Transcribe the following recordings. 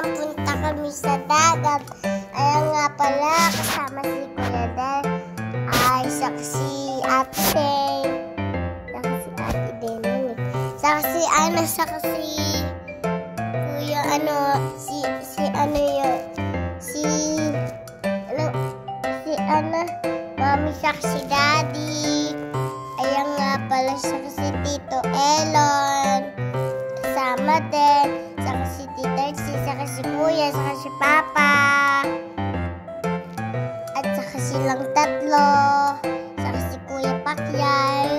napunta kami sa dagat. Ayan nga pala, kasama si Kuya Dan. Ay, saka si Ate. Saka si Ate Denon. Saka si Ana, saka si Kuya Mami, saka si Daddy. Ayan nga pala, saka si Tito Elon. Kasama din. Saka si Tita Elsie, saka si Kuya, saka si Papa. At saka silang tatlo. Saka si Kuya Pakyay.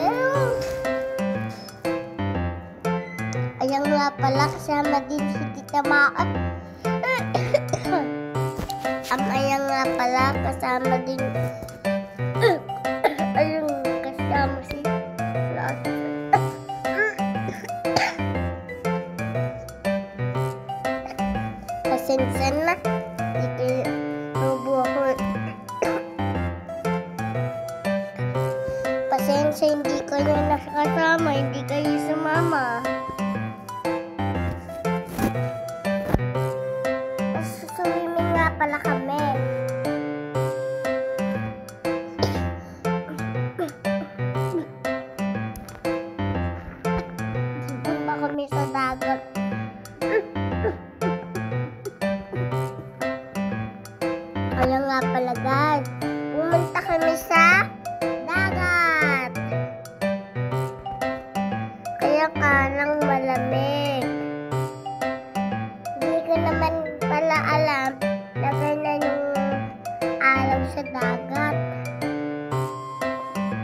Ayan nga pala, kasama din si Tita Maat. Ayan nga pala, kasama din. Ayun, kasama si pasensya na. Hindi kayo nubo ako. Pasensya, hindi kayo nakasama. Hindi kayo sumama. Swimming nga pala kami. Punta kami sa dagat. Ayan nga pala guys, pumunta kami sa dagat. Kaya ka lang malamig. Hindi ko naman pala alam na ganyan yung araw sa dagat.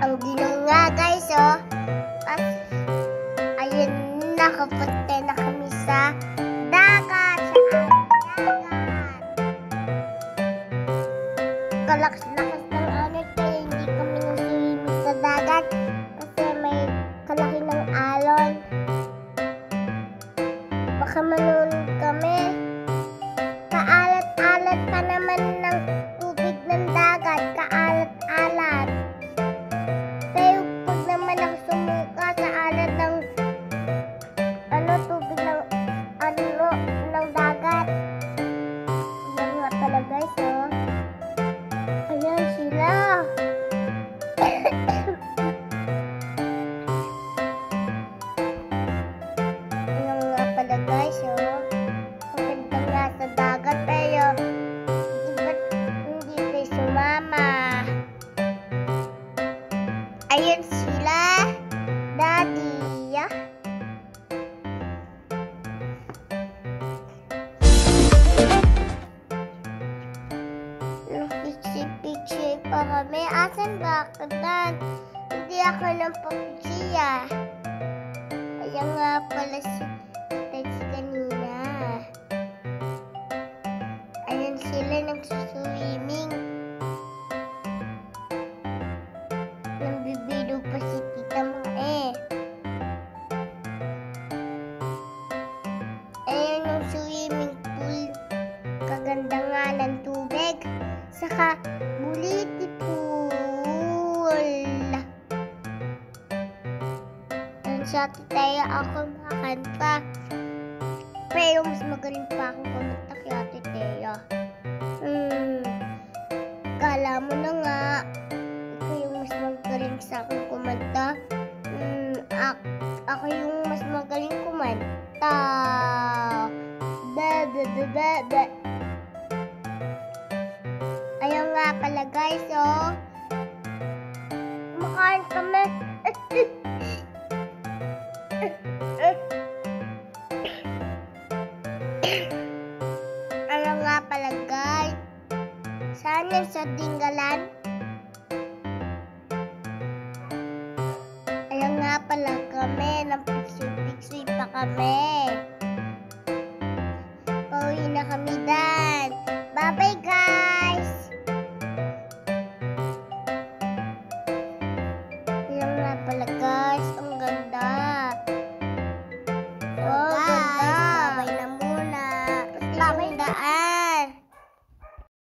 Ang ginaw nga guys, oh. Ayun, nakapunta na kami sa dagat. Kalakas-lakas ng alon, kaya hindi kami nag-swimming sa dagat kasi may kalaki ng alon. Baka manunod kami. Kaalat-alat pa naman ng tubig ng dagat. Kaalat-alat. Pero pag naman ako sumuka sa alat ng tubig ng dagat. Yan nga pala guys, oh. Ayan sila. Ayan nga pala guys, oh. Maganda nga sa dagat, pero hindi kayo sumama. Ayan sila, Daddy. Picture pa kami. Asan ba ako, Dan? Hindi ako ng picture. Ayan nga pala si Tets kanina. Ayan sila nagsuswimming. Nambibilo pa si Tita Mae. Ayan yung swimming pool. Kaganda nga ng tubig. Saka buliti pool. And sa titaya ako makakanta. Pero mas magaling pa ako kumanta kay Ate Thea. Kala mo na nga, ikaw yung mas magaling sa akin kumanta. Ako yung mas magaling kumanta. Ba. Ayun nga pala guys, oh. Kumakain kami. Ayun nga pala guys. Saan yung sa Dinggalan? Ayun nga pala kami. Nang picture pa kami.